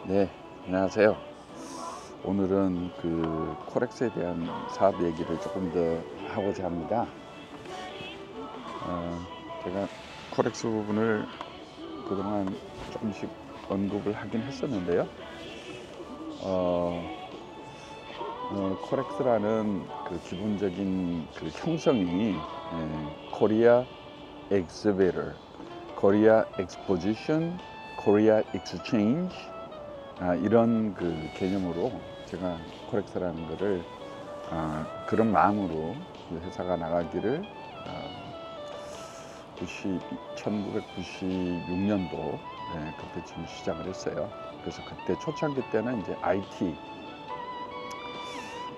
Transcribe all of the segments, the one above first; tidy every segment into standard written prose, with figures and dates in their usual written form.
네, 안녕하세요. 오늘은 그 코렉스에 대한 사업 얘기를 조금 더 하고자 합니다. 어, 제가 코렉스 부분을 그동안 조금씩 언급을 하긴 했었는데요. 어, 코렉스라는 그 기본적인 그 형성이 코리아 엑스베터, 코리아 엑스포지션, 코리아 익스체인지 이런 그 개념으로 제가 코렉스라는 거를 그런 마음으로 회사가 나가기를 1996년도 그때쯤 시작을 했어요. 그래서 그때 초창기 때는 이제 IT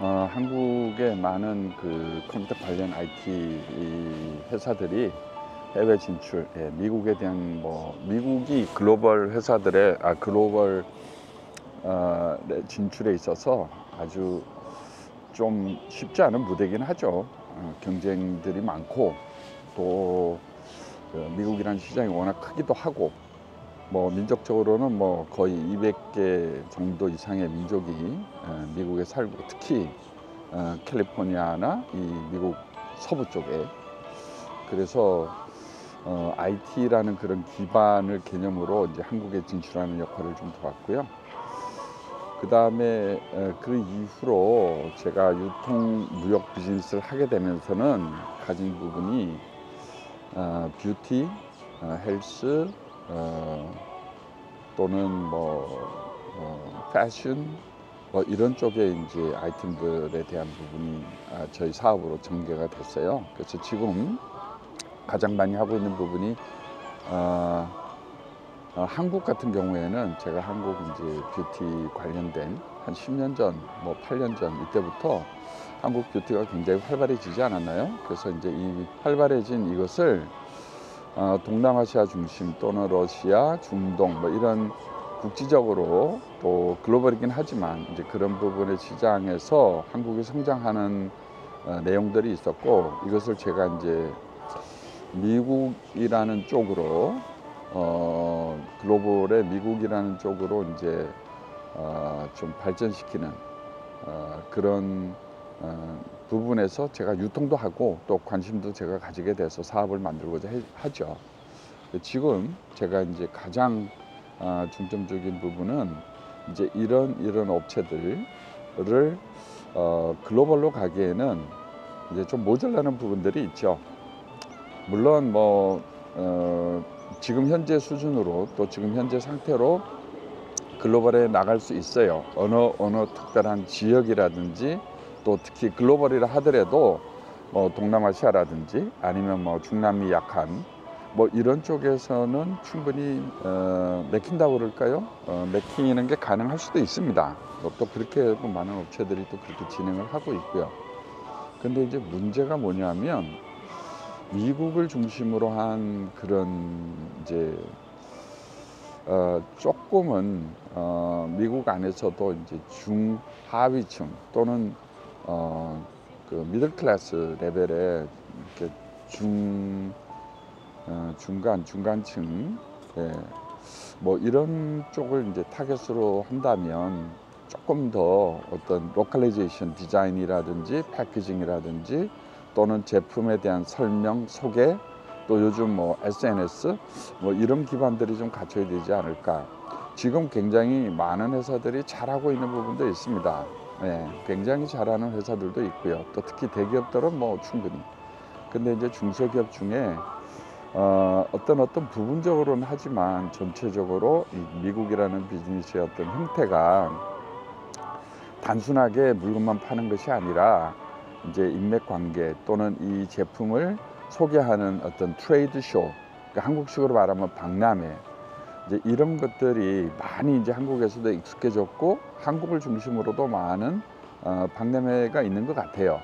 한국의 많은 그 컴퓨터 관련 IT 회사들이 해외 진출, 미국에 대한 미국이 글로벌 회사들의 글로벌 진출에 있어서 아주 좀 쉽지 않은 무대긴 하죠. 경쟁들이 많고 또 미국이라는 시장이 워낙 크기도 하고 민족적으로는 거의 200개 정도 이상의 민족이 미국에 살고, 특히 캘리포니아나 이 미국 서부 쪽에. 그래서 IT라는 그런 기반을 개념으로 이제 한국에 진출하는 역할을 좀 도왔고요. 그 다음에 그 이후로 제가 유통 무역 비즈니스를 하게 되면서는 가진 부분이 뷰티, 헬스, 또는 패션 이런 쪽에 이제 아이템들에 대한 부분이 저희 사업으로 전개가 됐어요. 그래서 지금 가장 많이 하고 있는 부분이 한국 같은 경우에는 제가 한국 이제 뷰티 관련된 한 10년 전, 8년 전 이때부터 한국 뷰티가 굉장히 활발해지지 않았나요? 그래서 이제 이 활발해진 이것을 동남아시아 중심 또는 러시아, 중동 이런 국지적으로 또 글로벌이긴 하지만 이제 그런 부분의 시장에서 한국이 성장하는 내용들이 있었고, 이것을 제가 이제 미국이라는 쪽으로 글로벌의 미국이라는 쪽으로 이제 좀 발전시키는 그런 부분에서 제가 유통도 하고 또 관심도 제가 가지게 돼서 사업을 만들고자 하죠. 지금 제가 이제 가장 중점적인 부분은 이제 이런 업체들을 글로벌로 가기에는 이제 좀 모자라는 부분들이 있죠. 물론 지금 현재 수준으로 또 지금 현재 상태로 글로벌에 나갈 수 있어요. 어느 특별한 지역이라든지 또 특히 글로벌이라 하더라도 동남아시아라든지 아니면 중남미 약한 이런 쪽에서는 충분히 맥힌다고 그럴까요? 맥히는 게 가능할 수도 있습니다. 또 그렇게 많은 업체들이 또 그렇게 진행을 하고 있고요. 근데 이제 문제가 뭐냐면 미국을 중심으로 한 그런 이제 조금은 미국 안에서도 이제 중하위층 또는 그 미들 클래스 레벨의 이렇게 중간층, 이런 쪽을 이제 타겟으로 한다면 조금 더 어떤 로컬라이제이션 디자인이라든지 패키징이라든지 또는 제품에 대한 설명, 소개, 또 요즘 SNS 이런 기반들이 좀 갖춰야 되지 않을까. 지금 굉장히 많은 회사들이 잘하고 있는 부분도 있습니다. 굉장히 잘하는 회사들도 있고요. 또 특히 대기업들은 충분히. 근데 이제 중소기업 중에 어떤 부분적으로는 하지만 전체적으로 이 미국이라는 비즈니스의 어떤 형태가 단순하게 물건만 파는 것이 아니라 이제 인맥 관계 또는 이 제품을 소개하는 어떤 트레이드 쇼, 그러니까 한국식으로 말하면 박람회, 이제 이런 것들이 많이 이제 한국에서도 익숙해졌고 한국을 중심으로도 많은 박람회가 있는 것 같아요.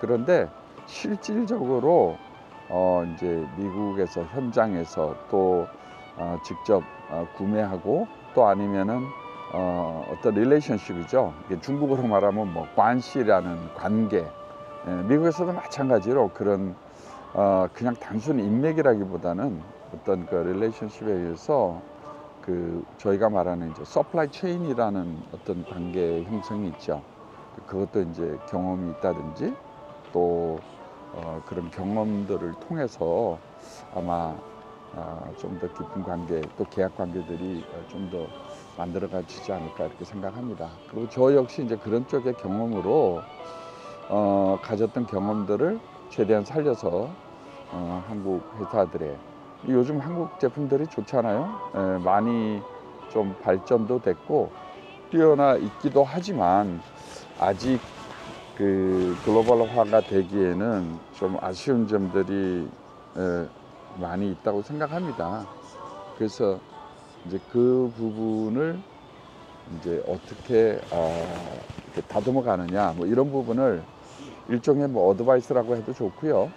그런데 실질적으로 이제 미국에서 현장에서 또 직접 구매하고 또 아니면은 어떤 릴레이션십이죠. 중국어로 말하면 관시라는 관계. 미국에서도 마찬가지로 그런 그냥 단순 인맥이라기보다는 어떤 그 릴레이션십에 의해서 저희가 말하는 이제 서플라이 체인이라는 어떤 관계 형성이 있죠. 그것도 이제 경험이 있다든지 또 그런 경험들을 통해서 아마 좀 더 깊은 관계 또 계약 관계들이 좀 더 만들어가지지 않을까 이렇게 생각합니다. 그리고 저 역시 이제 그런 쪽의 경험으로 가졌던 경험들을 최대한 살려서 한국 회사들의 요즘 한국 제품들이 좋잖아요. 많이 좀 발전도 됐고 뛰어나 있기도 하지만 아직 그 글로벌화가 되기에는 좀 아쉬운 점들이 많이 있다고 생각합니다. 그래서 이제 그 부분을 이제 어떻게 이렇게 다듬어 가느냐 뭐 이런 부분을 일종의 뭐 어드바이스라고 해도 좋고요.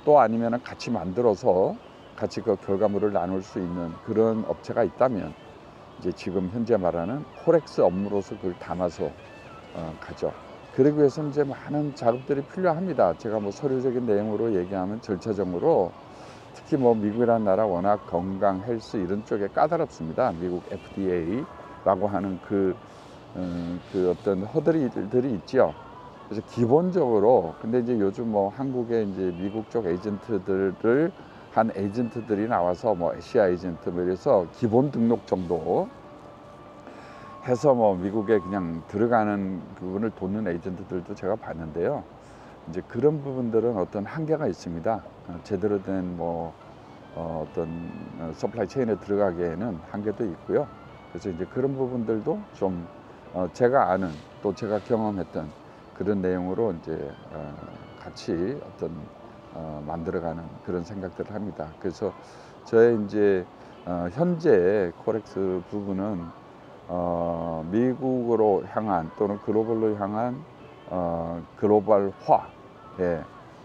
또 아니면은 같이 만들어서 같이 그 결과물을 나눌 수 있는 그런 업체가 있다면 이제 지금 현재 말하는 코렉스 업무로서 그걸 담아서 가죠. 그러기 위해서 이제 많은 작업들이 필요합니다. 제가 뭐 서류적인 내용으로 얘기하면 절차적으로 특히 뭐 미국이라는 나라 워낙 건강, 헬스 이런 쪽에 까다롭습니다. 미국 FDA라고 하는 그 어떤 허들들이 있죠. 그래서 기본적으로 근데 이제 요즘 뭐 한국에 이제 미국 쪽 에이전트들을 한 에이전트들이 나와서 뭐 아시아 에이전트 뭐 이래서 기본 등록 정도 해서 뭐 미국에 그냥 들어가는 부분을 돕는 에이전트들도 제가 봤는데요. 이제 그런 부분들은 어떤 한계가 있습니다. 제대로 된 뭐 어떤 서플라이 체인에 들어가기에는 한계도 있고요. 그래서 이제 그런 부분들도 좀 제가 아는 또 제가 경험했던 그런 내용으로 이제 같이 어떤 만들어가는 그런 생각들을 합니다. 그래서 저의 이제 현재 코렉스 부분은 미국으로 향한 또는 글로벌로 향한 글로벌화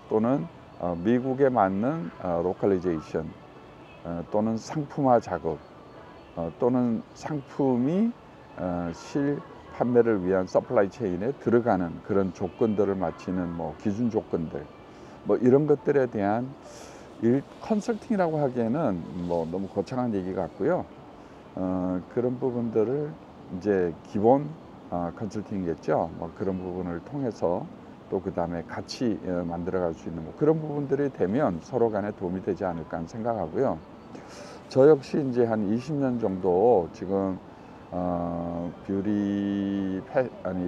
또는 미국에 맞는 로컬리제이션 또는 상품화 작업 또는 상품이 실판매를 위한 서플라이 체인에 들어가는 그런 조건들을 맞추는 뭐 기준 조건들 뭐 이런 것들에 대한 컨설팅이라고 하기에는 뭐 너무 거창한 얘기 같고요. 그런 부분들을 이제 기본 컨설팅이겠죠. 뭐 그런 부분을 통해서 또 그 다음에 같이 만들어갈 수 있는 뭐 그런 부분들이 되면 서로 간에 도움이 되지 않을까 하는 생각하고요. 저 역시 이제 한 20년 정도 지금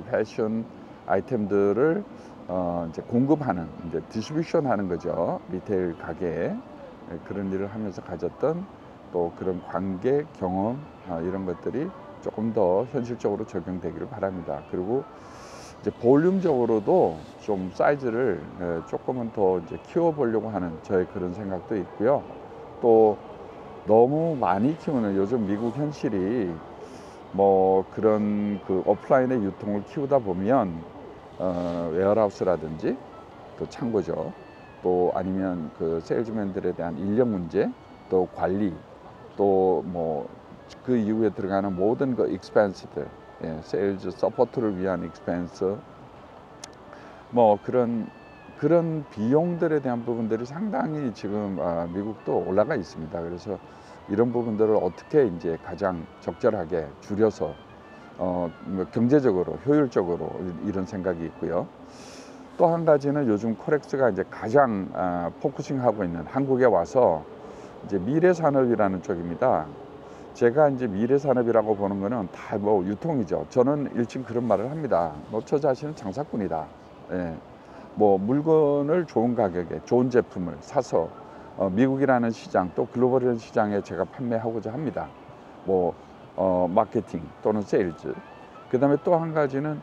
패션 아이템들을 이제 공급하는 이제 디스트리뷰션 하는 거죠. 리테일 가게에 그런 일을 하면서 가졌던 또 그런 관계 경험 이런 것들이 조금 더 현실적으로 적용되기를 바랍니다. 그리고 이제 볼륨적으로도 좀 사이즈를 조금은 더 이제 키워보려고 하는 저의 그런 생각도 있고요. 또 너무 많이 키우는 요즘 미국 현실이 뭐 그런 그 오프라인의 유통을 키우다 보면 웨어하우스라든지 또 창고죠. 또 아니면 그 세일즈맨들에 대한 인력 문제, 또 관리, 또 뭐 그 이후에 들어가는 모든 그 익스펜스들, 세일즈 서포트를 위한 익스펜스, 뭐 그런 비용들에 대한 부분들이 상당히 지금 미국도 올라가 있습니다. 그래서 이런 부분들을 어떻게 이제 가장 적절하게 줄여서 뭐 경제적으로 효율적으로 이런 생각이 있고요. 또 한 가지는 요즘 코렉스가 이제 가장 포커싱하고 있는 한국에 와서 이제 미래 산업이라는 쪽입니다. 제가 이제 미래 산업이라고 보는 거는 다 뭐 유통이죠. 저는 일찍 그런 말을 합니다. 뭐 저 자신은 장사꾼이다. 예. 뭐 물건을 좋은 가격에 좋은 제품을 사서 미국이라는 시장 또 글로벌이라는 시장에 제가 판매하고자 합니다. 뭐 마케팅 또는 세일즈. 그다음에 또 한 가지는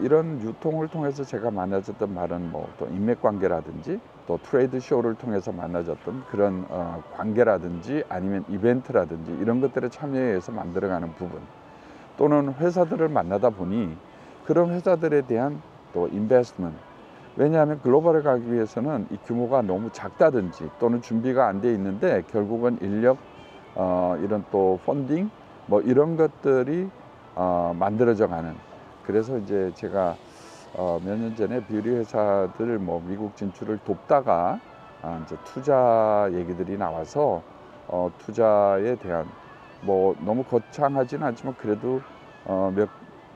이런 유통을 통해서 제가 만나졌던 말은 뭐 또 인맥 관계라든지 또 트레이드 쇼를 통해서 만나졌던 그런 관계라든지 아니면 이벤트라든지 이런 것들에 참여해서 만들어가는 부분 또는 회사들을 만나다 보니 그런 회사들에 대한 또 인베스트먼트 왜냐하면 글로벌에 가기 위해서는 이 규모가 너무 작다든지 또는 준비가 안 돼 있는데 결국은 인력 이런 또 펀딩 뭐 이런 것들이 만들어져 가는 그래서 이제 제가 몇 년 전에 뷰티 회사들 뭐 미국 진출을 돕다가 이제 투자 얘기들이 나와서 투자에 대한 뭐 너무 거창하지는 않지만 그래도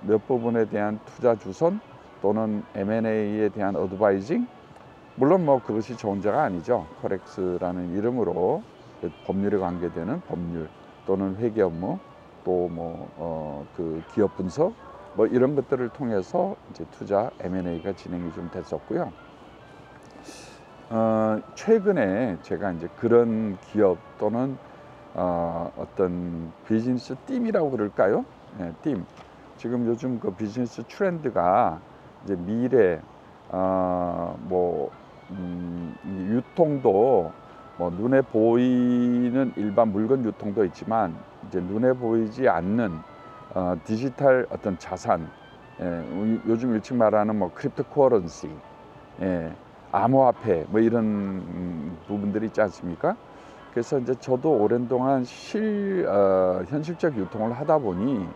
몇 부분에 대한 투자 주선 또는 M&A에 대한 어드바이징, 물론 뭐 그것이 저 혼자가 아니죠. 코렉스라는 이름으로 법률에 관계되는 법률 또는 회계 업무 또 뭐 그 기업 분석 뭐 이런 것들을 통해서 이제 투자 M&A가 진행이 좀 됐었고요. 최근에 제가 이제 그런 기업 또는 어떤 비즈니스 띠이라고 그럴까요? 네, 띠. 지금 요즘 그 비즈니스 트렌드가 이제 미래 유통도 뭐 눈에 보이는 일반 물건 유통도 있지만 이제 눈에 보이지 않는 디지털 어떤 자산, 요즘 일찍 말하는 뭐 크립토 커런시, 암호화폐 뭐 이런 부분들이 있지 않습니까? 그래서 이제 저도 오랜 동안 현실적 유통을 하다 보니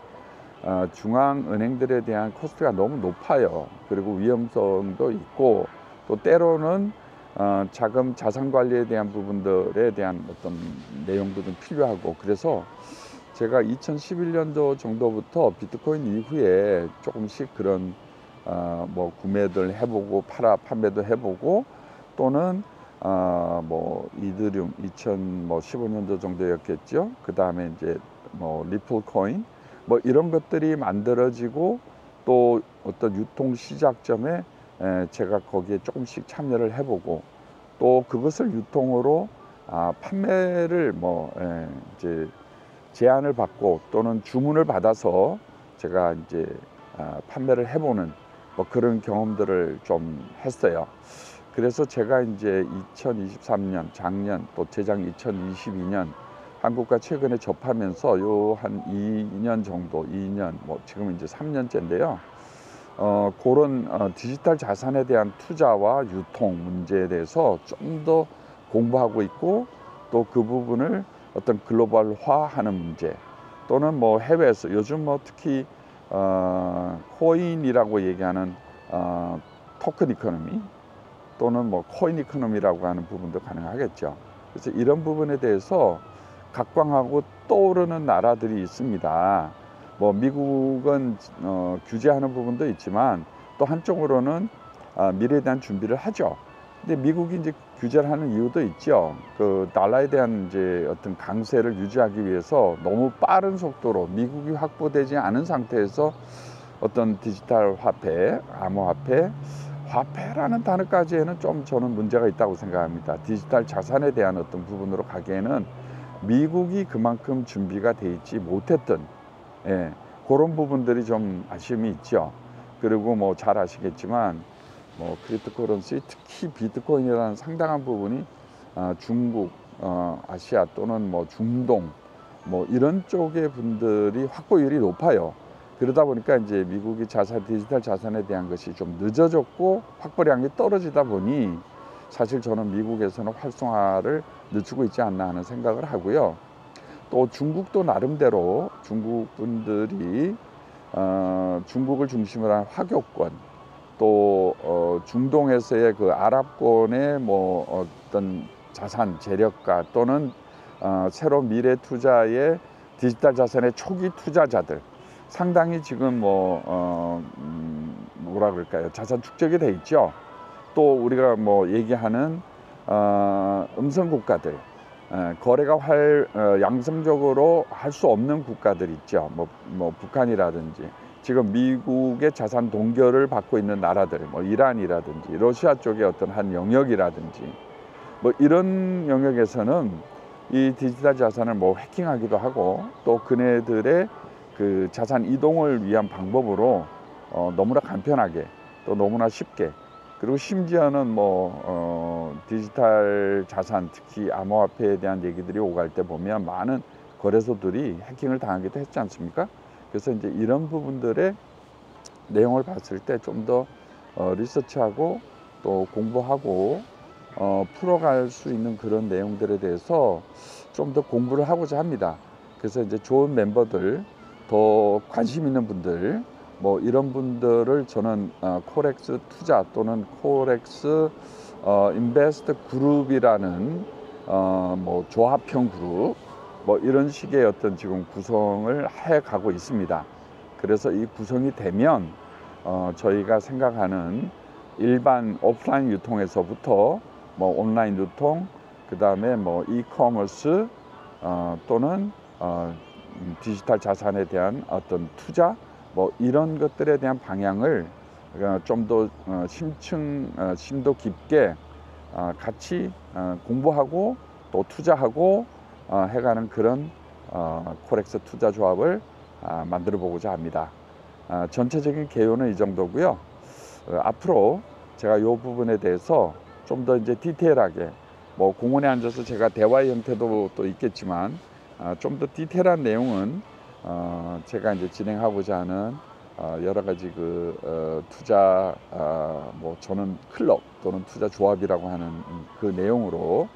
중앙은행들에 대한 코스트가 너무 높아요. 그리고 위험성도 있고 또 때로는 자금 자산 관리에 대한 부분들에 대한 어떤 내용도 좀 필요하고, 그래서 제가 2011년도 정도부터 비트코인 이후에 조금씩 그런 뭐 구매들 해보고 판매도 해보고 또는 뭐 이더리움 2015년도 정도였겠죠. 그 다음에 이제 뭐 리플 코인 뭐 이런 것들이 만들어지고 또 어떤 유통 시작점에 제가 거기에 조금씩 참여를 해보고 또 그것을 유통으로 판매를 이제 제안을 받고 또는 주문을 받아서 제가 이제 판매를 해보는 뭐 그런 경험들을 좀 했어요. 그래서 제가 이제 2023년 작년 또 재작 2022년 한국과 최근에 접하면서 요 한 2년 정도, 2년 뭐 지금 이제 3년째인데요. 그런 디지털 자산에 대한 투자와 유통 문제에 대해서 좀 더 공부하고 있고 또 그 부분을 어떤 글로벌화하는 문제 또는 뭐 해외에서 요즘 뭐 특히 코인이라고 얘기하는 토큰 이코노미 또는 뭐 코인 이코노미라고 하는 부분도 가능하겠죠. 그래서 이런 부분에 대해서 각광하고 떠오르는 나라들이 있습니다. 뭐 미국은 규제하는 부분도 있지만 또 한쪽으로는 미래에 대한 준비를 하죠. 근데 미국이 이제 규제를 하는 이유도 있죠. 그 달러에 대한 이제 어떤 강세를 유지하기 위해서 너무 빠른 속도로 미국이 확보되지 않은 상태에서 어떤 디지털 화폐, 암호화폐, 화폐라는 단어까지에는 좀 저는 문제가 있다고 생각합니다. 디지털 자산에 대한 어떤 부분으로 가기에는 미국이 그만큼 준비가 돼 있지 못했던 그런 부분들이 좀 아쉬움이 있죠. 그리고 뭐 잘 아시겠지만 뭐 크립토커런시 특히 비트코인이라는 상당한 부분이 중국, 아시아 또는 뭐 중동 뭐 이런 쪽의 분들이 확보율이 높아요. 그러다 보니까 이제 미국이 디지털 자산에 대한 것이 좀 늦어졌고 확보량이 떨어지다 보니 사실 저는 미국에서는 활성화를 늦추고 있지 않나 하는 생각을 하고요. 또 중국도 나름대로 중국 분들이 중국을 중심으로 한 화교권 또 중동에서의 그 아랍권의 뭐 어떤 자산 재력가 또는 새로 미래 투자의 디지털 자산의 초기 투자자들 상당히 지금 뭐라 그럴까요? 자산 축적이 돼 있죠. 또 우리가 뭐 얘기하는 음성 국가들, 거래가 양성적으로 할 수 없는 국가들 있죠. 뭐 북한이라든지 지금 미국의 자산 동결을 받고 있는 나라들, 뭐 이란이라든지 러시아 쪽의 어떤 한 영역이라든지 뭐 이런 영역에서는 이 디지털 자산을 뭐 해킹하기도 하고 또 그네들의 그 자산 이동을 위한 방법으로 너무나 간편하게 또 너무나 쉽게 그리고 심지어는 디지털 자산 특히 암호화폐에 대한 얘기들이 오갈 때 보면 많은 거래소들이 해킹을 당하기도 했지 않습니까? 그래서 이제 이런 부분들의 내용을 봤을 때 좀 더 리서치하고 또 공부하고 풀어갈 수 있는 그런 내용들에 대해서 좀 더 공부를 하고자 합니다. 그래서 이제 좋은 멤버들, 더 관심 있는 분들, 뭐 이런 분들을 저는 코렉스 투자 또는 코렉스 인베스트 그룹이라는 뭐 조합형 그룹 뭐 이런 식의 어떤 지금 구성을 해 가고 있습니다. 그래서 이 구성이 되면 저희가 생각하는 일반 오프라인 유통에서부터 뭐 온라인 유통, 그 다음에 뭐 이커머스 또는 디지털 자산에 대한 어떤 투자, 뭐 이런 것들에 대한 방향을 좀 더 심도 깊게 같이 공부하고 또 투자하고 해가는 그런 코렉스 투자 조합을 만들어 보고자 합니다. 전체적인 개요는 이 정도고요. 앞으로 제가 이 부분에 대해서 좀 더 이제 디테일하게 뭐 공원에 앉아서 제가 대화의 형태도 또 있겠지만 좀 더 디테일한 내용은 제가 이제 진행하고자 하는 여러 가지 투자 뭐 저는 클럽 또는 투자 조합이라고 하는 그 내용으로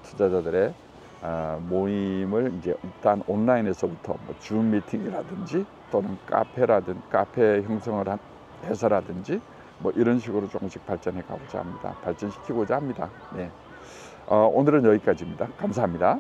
투자자들의 모임을 이제 일단 온라인에서부터 뭐 줌 미팅이라든지 또는 카페 형성을 해서라든지 뭐 이런 식으로 조금씩 발전해 가고자 합니다. 발전시키고자 합니다. 네. 오늘은 여기까지입니다. 감사합니다.